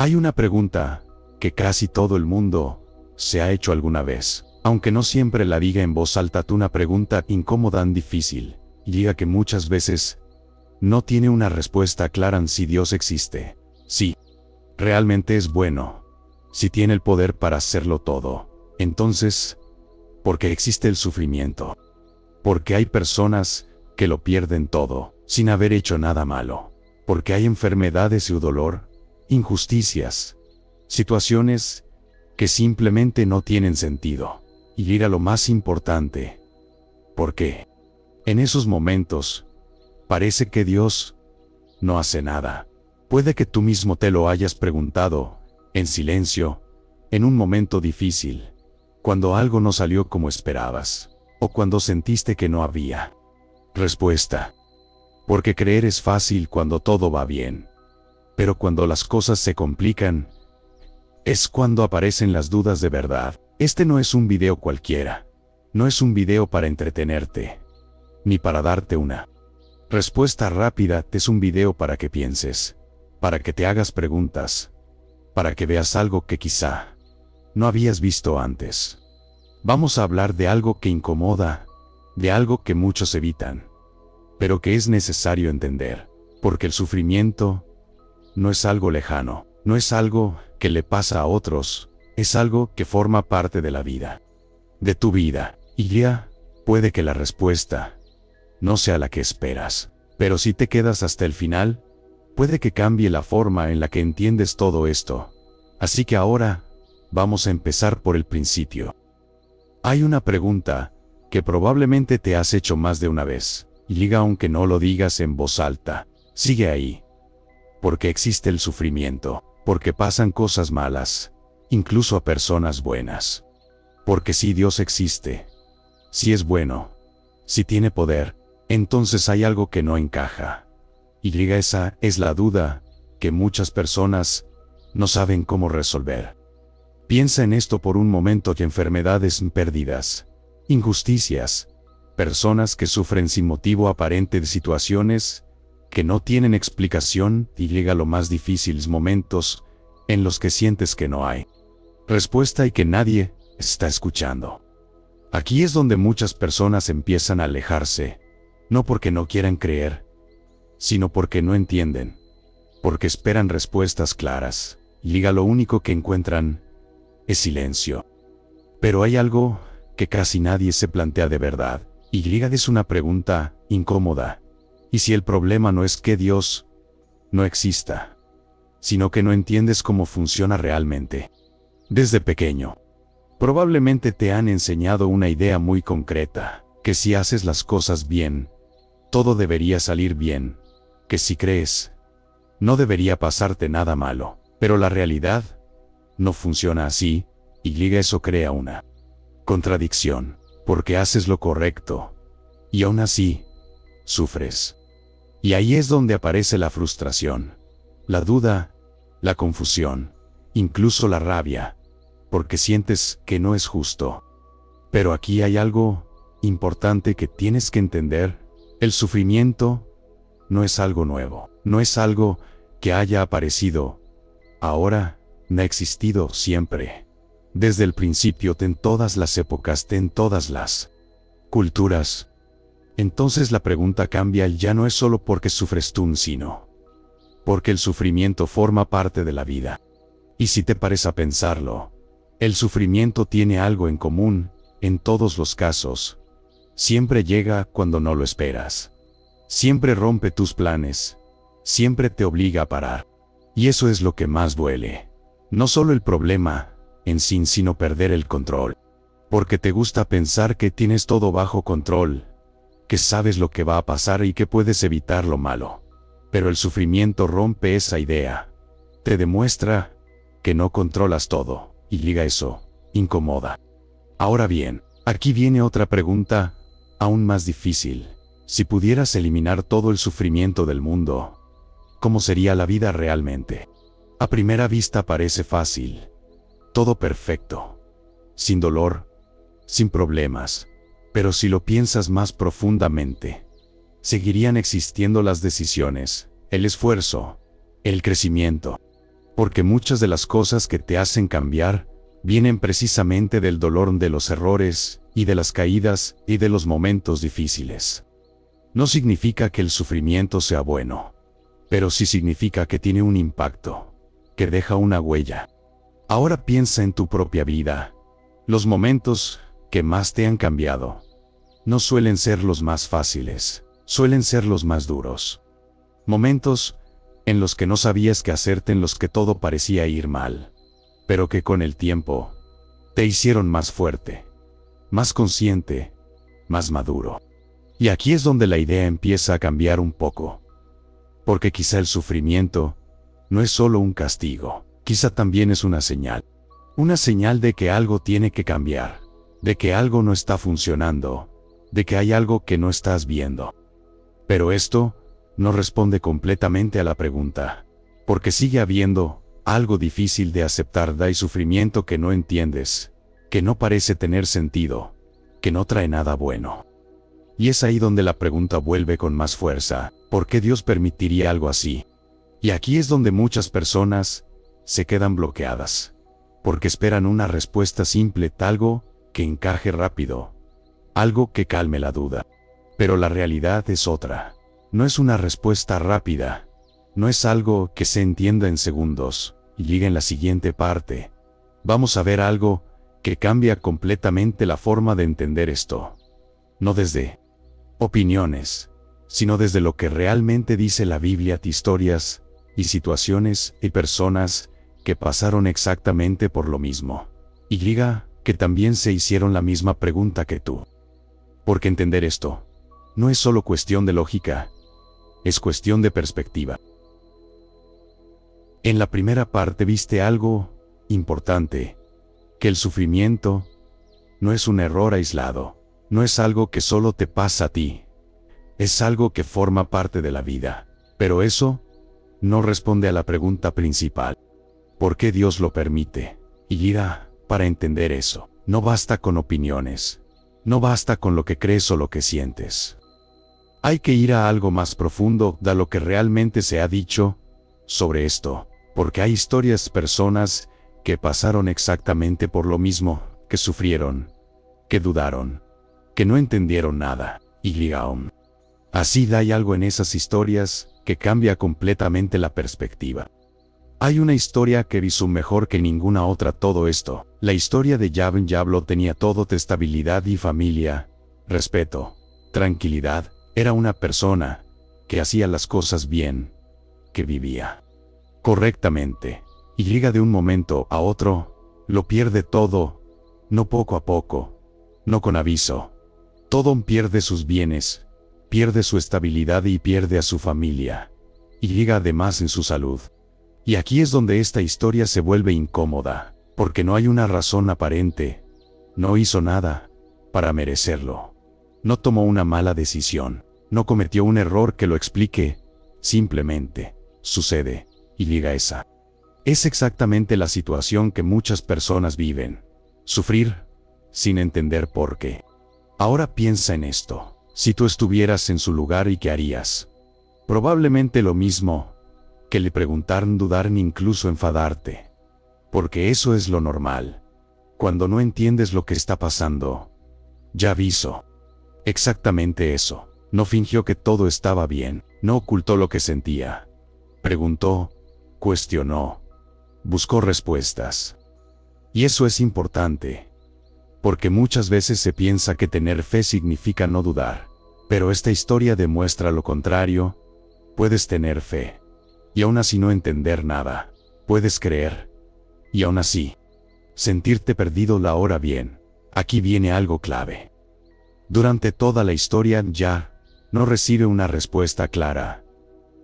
Hay una pregunta que casi todo el mundo se ha hecho alguna vez. Aunque no siempre la diga en voz alta, una pregunta incómoda, difícil, y diga que muchas veces no tiene una respuesta clara en si Dios existe. Si realmente es bueno, si tiene el poder para hacerlo todo, entonces, ¿por qué existe el sufrimiento? Porque hay personas que lo pierden todo, sin haber hecho nada malo. Porque hay enfermedades y dolor, injusticias, situaciones que simplemente no tienen sentido. Y ir a lo más importante. ¿Por qué? En esos momentos, parece que Dios no hace nada. Puede que tú mismo te lo hayas preguntado, en silencio, en un momento difícil, cuando algo no salió como esperabas, o cuando sentiste que no había respuesta. Porque creer es fácil cuando todo va bien. Pero cuando las cosas se complican, es cuando aparecen las dudas de verdad. Este no es un video cualquiera. No es un video para entretenerte, ni para darte una respuesta rápida. Es un video para que pienses, para que te hagas preguntas, para que veas algo que quizá no habías visto antes. Vamos a hablar de algo que incomoda, de algo que muchos evitan, pero que es necesario entender, porque el sufrimiento no es algo lejano, no es algo que le pasa a otros, es algo que forma parte de la vida, de tu vida, y ya, puede que la respuesta no sea la que esperas, pero si te quedas hasta el final, puede que cambie la forma en la que entiendes todo esto. Así que ahora, vamos a empezar por el principio. Hay una pregunta que probablemente te has hecho más de una vez, y diga aunque no lo digas en voz alta, sigue ahí. ¿Por qué existe el sufrimiento? Porque pasan cosas malas, incluso a personas buenas. Porque si Dios existe, si es bueno, si tiene poder, entonces hay algo que no encaja. Y esa es la duda que muchas personas no saben cómo resolver. Piensa en esto por un momento: que enfermedades, pérdidas, injusticias, personas que sufren sin motivo aparente, de situaciones que no tienen explicación, y llega lo más difíciles momentos en los que sientes que no hay respuesta y que nadie está escuchando. Aquí es donde muchas personas empiezan a alejarse, no porque no quieran creer, sino porque no entienden, porque esperan respuestas claras, y lo único que encuentran es silencio. Pero hay algo que casi nadie se plantea de verdad, y es una pregunta incómoda. ¿Y si el problema no es que Dios no exista, sino que no entiendes cómo funciona realmente? Desde pequeño, probablemente te han enseñado una idea muy concreta, que si haces las cosas bien, todo debería salir bien, que si crees, no debería pasarte nada malo, pero la realidad no funciona así, y eso crea una contradicción, porque haces lo correcto, y aún así, sufres. Y ahí es donde aparece la frustración, la duda, la confusión, incluso la rabia, porque sientes que no es justo. Pero aquí hay algo importante que tienes que entender: el sufrimiento no es algo nuevo, no es algo que haya aparecido ahora, no ha existido siempre. Desde el principio, en todas las épocas, en todas las culturas. Entonces la pregunta cambia, y ya no es solo porque sufres tú, sino porque el sufrimiento forma parte de la vida. Y si te pares a pensarlo, el sufrimiento tiene algo en común, en todos los casos. Siempre llega cuando no lo esperas. Siempre rompe tus planes. Siempre te obliga a parar. Y eso es lo que más duele. No solo el problema en sí, sino perder el control. Porque te gusta pensar que tienes todo bajo control, que sabes lo que va a pasar y que puedes evitar lo malo. Pero el sufrimiento rompe esa idea. Te demuestra que no controlas todo, y eso incomoda. Ahora bien, aquí viene otra pregunta, aún más difícil. Si pudieras eliminar todo el sufrimiento del mundo, ¿cómo sería la vida realmente? A primera vista parece fácil. Todo perfecto. Sin dolor, sin problemas. Pero si lo piensas más profundamente, seguirían existiendo las decisiones, el esfuerzo, el crecimiento. Porque muchas de las cosas que te hacen cambiar vienen precisamente del dolor de los errores, y de las caídas, y de los momentos difíciles. No significa que el sufrimiento sea bueno, pero sí significa que tiene un impacto, que deja una huella. Ahora piensa en tu propia vida. Los momentos que más te han cambiado no suelen ser los más fáciles, suelen ser los más duros. Momentos en los que no sabías qué hacerte, en los que todo parecía ir mal, pero que con el tiempo te hicieron más fuerte, más consciente, más maduro. Y aquí es donde la idea empieza a cambiar un poco. Porque quizá el sufrimiento no es solo un castigo, quizá también es una señal. Una señal de que algo tiene que cambiar, de que algo no está funcionando, de que hay algo que no estás viendo. Pero esto no responde completamente a la pregunta, porque sigue habiendo algo difícil de aceptar. Hay sufrimiento que no entiendes, que no parece tener sentido, que no trae nada bueno. Y es ahí donde la pregunta vuelve con más fuerza: ¿por qué Dios permitiría algo así? Y aquí es donde muchas personas se quedan bloqueadas, porque esperan una respuesta simple, algo que encaje rápido, algo que calme la duda. Pero la realidad es otra. No es una respuesta rápida, no es algo que se entienda en segundos y llegue en la siguiente parte. Vamos a ver algo que cambia completamente la forma de entender esto. No desde opiniones, sino desde lo que realmente dice la Biblia: historias y situaciones y personas que pasaron exactamente por lo mismo, y que también se hicieron la misma pregunta que tú. Porque entender esto no es solo cuestión de lógica, es cuestión de perspectiva. En la primera parte viste algo importante, que el sufrimiento no es un error aislado, no es algo que solo te pasa a ti, es algo que forma parte de la vida. Pero eso no responde a la pregunta principal: ¿por qué Dios lo permite? Y para entender eso, no basta con opiniones, no basta con lo que crees o lo que sientes. Hay que ir a algo más profundo, de lo que realmente se ha dicho sobre esto, porque hay historias, personas que pasaron exactamente por lo mismo, que sufrieron, que dudaron, que no entendieron nada, y aún así hay algo en esas historias que cambia completamente la perspectiva. Hay una historia que hizo mejor que ninguna otra todo esto. La historia de Yablo tenía todo: estabilidad y familia, respeto, tranquilidad. Era una persona que hacía las cosas bien, que vivía correctamente, y de un momento a otro, lo pierde todo, no poco a poco, no con aviso. Todo pierde sus bienes, pierde su estabilidad y pierde a su familia, y además en su salud. Y aquí es donde esta historia se vuelve incómoda, porque no hay una razón aparente, no hizo nada para merecerlo, no tomó una mala decisión, no cometió un error que lo explique, simplemente sucede, y esa es exactamente la situación que muchas personas viven: sufrir sin entender por qué. Ahora piensa en esto: si tú estuvieras en su lugar, ¿y qué harías? Probablemente lo mismo que le preguntaron, dudar, ni incluso enfadarte, porque eso es lo normal cuando no entiendes lo que está pasando. Ya aviso, exactamente eso. No fingió que todo estaba bien, no ocultó lo que sentía. Preguntó, cuestionó, buscó respuestas. Y eso es importante, porque muchas veces se piensa que tener fe significa no dudar. Pero esta historia demuestra lo contrario. Puedes tener fe y aún así no entender nada. Puedes creer y aún así sentirte perdido. Ahora bien, aquí viene algo clave. Durante toda la historia no recibe una respuesta clara.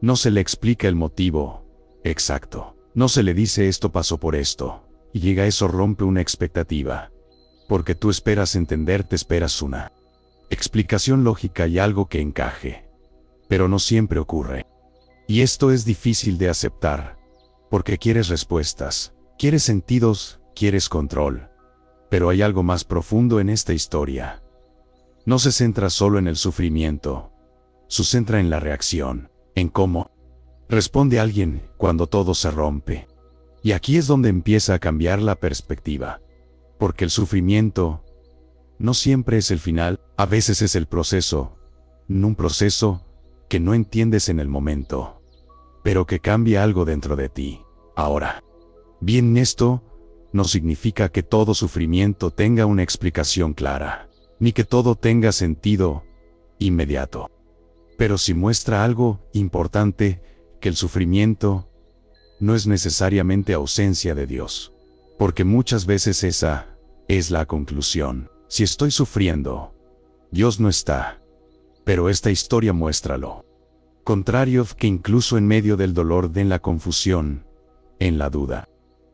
No se le explica el motivo exacto. No se le dice: esto pasó por esto. Y eso rompe una expectativa. Porque tú esperas entender, te esperas una explicación lógica y algo que encaje. Pero no siempre ocurre. Y esto es difícil de aceptar, porque quieres respuestas, quieres sentidos, quieres control. Pero hay algo más profundo en esta historia. No se centra solo en el sufrimiento, se centra en la reacción, en cómo responde alguien cuando todo se rompe. Y aquí es donde empieza a cambiar la perspectiva. Porque el sufrimiento no siempre es el final, a veces es el proceso. Un proceso que no entiendes en el momento, pero que cambia algo dentro de ti. Ahora, bien, esto no significa que todo sufrimiento tenga una explicación clara, ni que todo tenga sentido inmediato. Pero sí muestra algo importante, que el sufrimiento no es necesariamente ausencia de Dios. Porque muchas veces esa es la conclusión. Si estoy sufriendo, Dios no está. Pero esta historia muestra lo contrario, que incluso en medio del dolor, en la confusión, en la duda,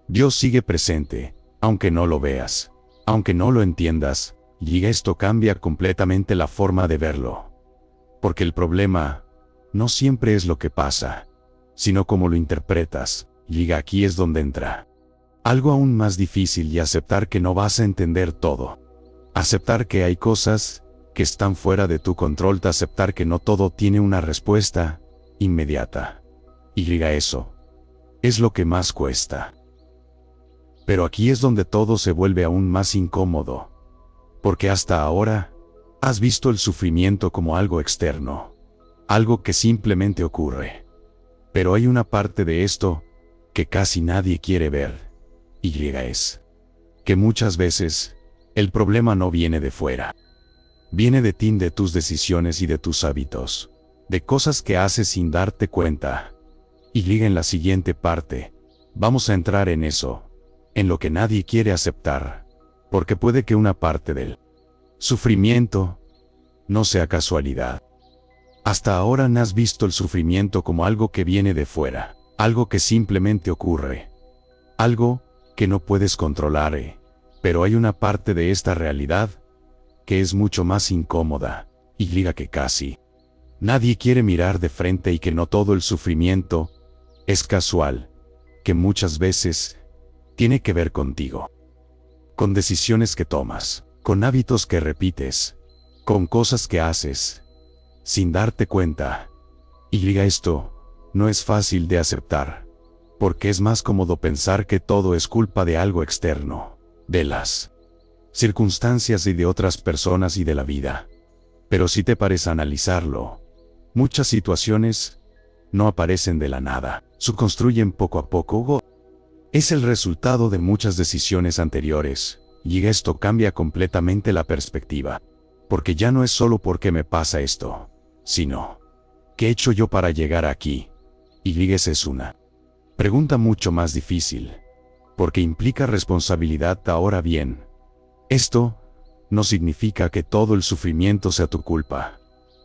Dios sigue presente, aunque no lo veas, aunque no lo entiendas, y esto cambia completamente la forma de verlo. Porque el problema no siempre es lo que pasa, sino cómo lo interpretas, y aquí es donde entra algo aún más difícil, y aceptar que no vas a entender todo. Aceptar que hay cosas que están fuera de tu control, aceptar que no todo tiene una respuesta inmediata. Y eso es lo que más cuesta. Pero aquí es donde todo se vuelve aún más incómodo. Porque hasta ahora has visto el sufrimiento como algo externo, algo que simplemente ocurre. Pero hay una parte de esto que casi nadie quiere ver. Y es que muchas veces el problema no viene de fuera. Viene de ti, de tus decisiones y de tus hábitos, de cosas que haces sin darte cuenta. Y en la siguiente parte vamos a entrar en eso, en lo que nadie quiere aceptar, porque puede que una parte del sufrimiento no sea casualidad. Hasta ahora no has visto el sufrimiento como algo que viene de fuera, algo que simplemente ocurre, algo que no puedes controlar, pero hay una parte de esta realidad que es mucho más incómoda, y que casi nadie quiere mirar de frente, y que no todo el sufrimiento es casual, que muchas veces tiene que ver contigo, con decisiones que tomas, con hábitos que repites, con cosas que haces sin darte cuenta. Y esto no es fácil de aceptar, porque es más cómodo pensar que todo es culpa de algo externo, de las circunstancias y de otras personas y de la vida. Pero si te pares a analizarlo, muchas situaciones no aparecen de la nada, se construyen poco a poco. Es el resultado de muchas decisiones anteriores, y esto cambia completamente la perspectiva. Porque ya no es solo porque me pasa esto, sino ¿qué he hecho yo para llegar aquí? Y esa es una pregunta mucho más difícil, porque implica responsabilidad. Ahora bien, esto no significa que todo el sufrimiento sea tu culpa,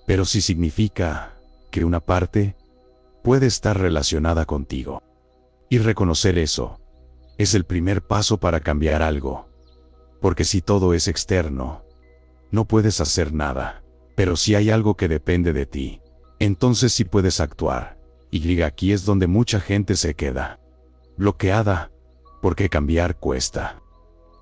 pero sí significa que una parte puede estar relacionada contigo. Y reconocer eso es el primer paso para cambiar algo. Porque si todo es externo, no puedes hacer nada. Pero si hay algo que depende de ti, entonces sí puedes actuar. Y aquí es donde mucha gente se queda bloqueada, porque cambiar cuesta.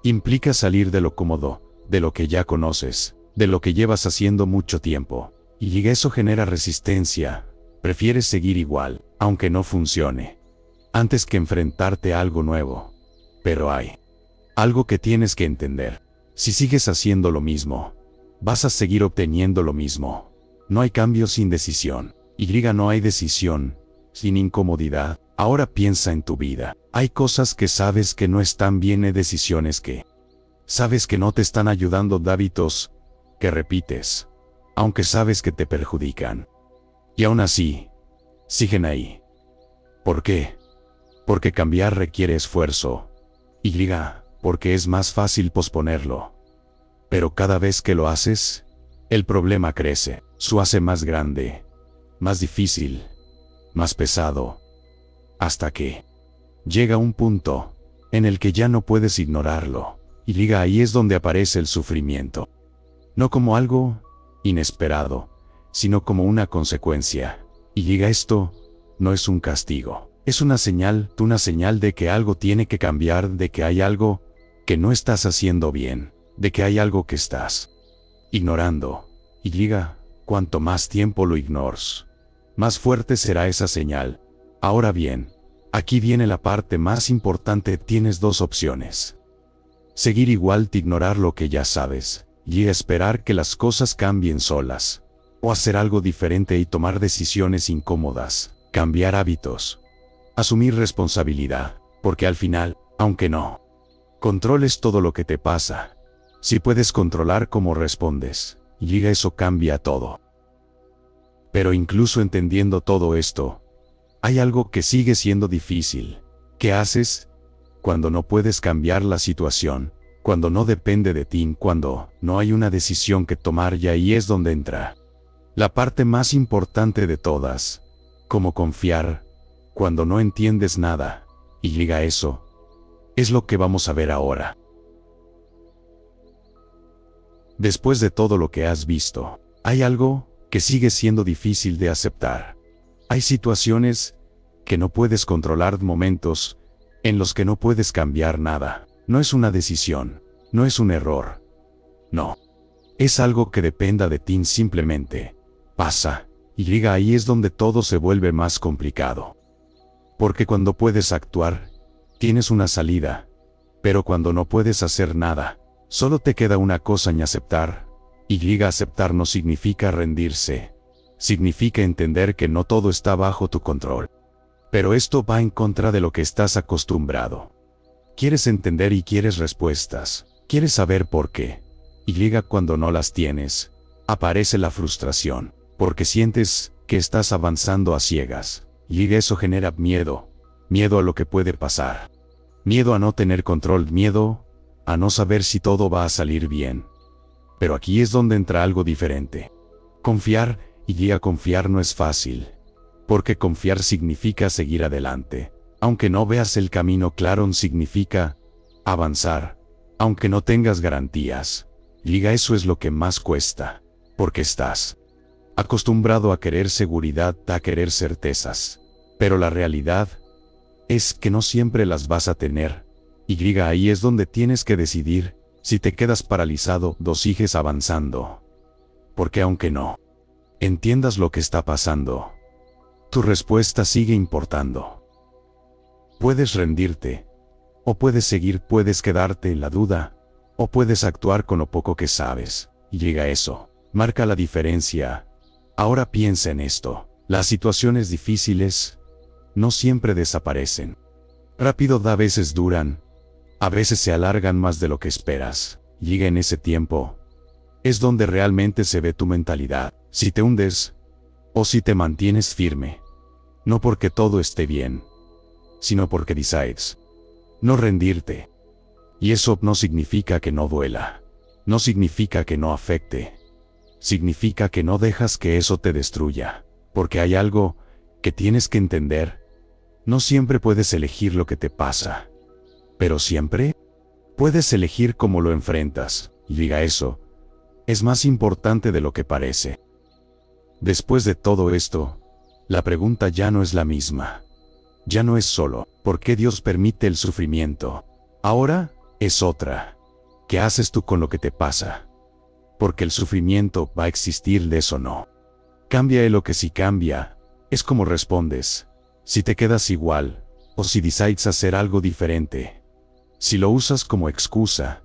Implica salir de lo cómodo, de lo que ya conoces, de lo que llevas haciendo mucho tiempo. Y eso genera resistencia. Prefieres seguir igual, aunque no funcione, antes que enfrentarte a algo nuevo. Pero hay algo que tienes que entender. Si sigues haciendo lo mismo, vas a seguir obteniendo lo mismo. No hay cambio sin decisión. Y no hay decisión sin incomodidad. Ahora piensa en tu vida. Hay cosas que sabes que no están bien, y decisiones que sabes que no te están ayudando, de hábitos que repites, aunque sabes que te perjudican. Y aún así, siguen ahí. ¿Por qué? Porque cambiar requiere esfuerzo. Y porque es más fácil posponerlo. Pero cada vez que lo haces, el problema crece, se hace más grande, más difícil, más pesado, hasta que llega un punto en el que ya no puedes ignorarlo. Y ahí es donde aparece el sufrimiento. No como algo inesperado, sino como una consecuencia. Y esto no es un castigo, es una señal de que algo tiene que cambiar, de que hay algo que no estás haciendo bien, de que hay algo que estás ignorando. Y cuanto más tiempo lo ignores, más fuerte será esa señal. Ahora bien, Aquí viene la parte más importante, tienes dos opciones. Seguir igual, te ignorar lo que ya sabes, y esperar que las cosas cambien solas. O hacer algo diferente y tomar decisiones incómodas, cambiar hábitos, asumir responsabilidad, porque al final, aunque no controles todo lo que te pasa, si puedes controlar cómo respondes, y eso cambia todo. Pero incluso entendiendo todo esto, hay algo que sigue siendo difícil. ¿Qué haces cuando no puedes cambiar la situación? Cuando no depende de ti, cuando no hay una decisión que tomar, y ahí es donde entra la parte más importante de todas. Cómo confiar cuando no entiendes nada. Y llega eso. Es lo que vamos a ver ahora. Después de todo lo que has visto, hay algo que sigue siendo difícil de aceptar. Hay situaciones que no puedes controlar, momentos en los que no puedes cambiar nada. No es una decisión, no es un error. No. Es algo que dependa de ti, simplemente pasa, y llega, ahí es donde todo se vuelve más complicado. Porque cuando puedes actuar, tienes una salida, pero cuando no puedes hacer nada, solo te queda una cosa, en aceptar. Y llega, aceptar no significa rendirse, significa entender que no todo está bajo tu control. Pero esto va en contra de lo que estás acostumbrado. Quieres entender y quieres respuestas, quieres saber por qué. Y llega, cuando no las tienes, aparece la frustración, porque sientes que estás avanzando a ciegas. Y eso genera miedo, miedo a lo que puede pasar, miedo a no tener control, miedo a no saber si todo va a salir bien. Pero aquí es donde entra algo diferente. Confiar, y a confiar no es fácil, porque confiar significa seguir adelante, aunque no veas el camino claro, significa avanzar, aunque no tengas garantías. Liga, eso es lo que más cuesta, porque estás acostumbrado a querer seguridad, a querer certezas, pero la realidad es que no siempre las vas a tener. Y liga, ahí es donde tienes que decidir si te quedas paralizado o sigues avanzando. Porque aunque no entiendas lo que está pasando, tu respuesta sigue importando. Puedes rendirte, o puedes seguir, puedes quedarte en la duda, o puedes actuar con lo poco que sabes. Y llega eso, marca la diferencia. Ahora piensa en esto, las situaciones difíciles no siempre desaparecen. Rápido, a veces duran, a veces se alargan más de lo que esperas. Llega, en ese tiempo es donde realmente se ve tu mentalidad, si te hundes o si te mantienes firme. No porque todo esté bien, sino porque decides no rendirte. Y eso no significa que no duela, no significa que no afecte, significa que no dejas que eso te destruya. Porque hay algo que tienes que entender: no siempre puedes elegir lo que te pasa, pero siempre puedes elegir cómo lo enfrentas. Y diga, eso es más importante de lo que parece. Después de todo esto, la pregunta ya no es la misma. Ya no es solo ¿por qué Dios permite el sufrimiento? Ahora es otra: ¿qué haces tú con lo que te pasa? Porque el sufrimiento va a existir, de eso no cambia. Lo que sí cambia es cómo respondes. Si te quedas igual, o si decides hacer algo diferente. Si lo usas como excusa,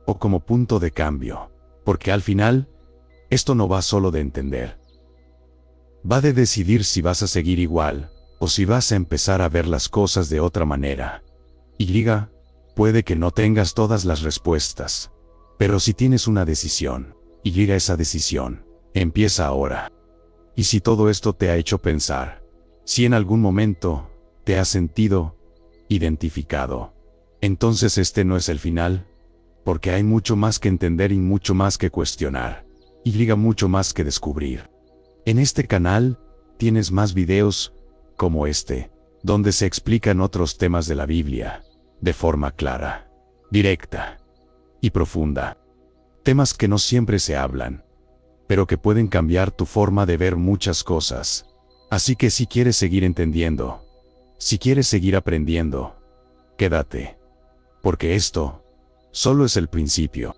o como punto de cambio. Porque al final, esto no va solo de entender. Va de decidir si vas a seguir igual, o si vas a empezar a ver las cosas de otra manera. Y diga, puede que no tengas todas las respuestas, pero si tienes una decisión, y diga, esa decisión empieza ahora. Y si todo esto te ha hecho pensar, si en algún momento te has sentido identificado, entonces este no es el final, porque hay mucho más que entender y mucho más que cuestionar, y diga, mucho más que descubrir. En este canal tienes más videos como este, donde se explican otros temas de la Biblia, de forma clara, directa y profunda. Temas que no siempre se hablan, pero que pueden cambiar tu forma de ver muchas cosas. Así que si quieres seguir entendiendo, si quieres seguir aprendiendo, quédate, porque esto solo es el principio.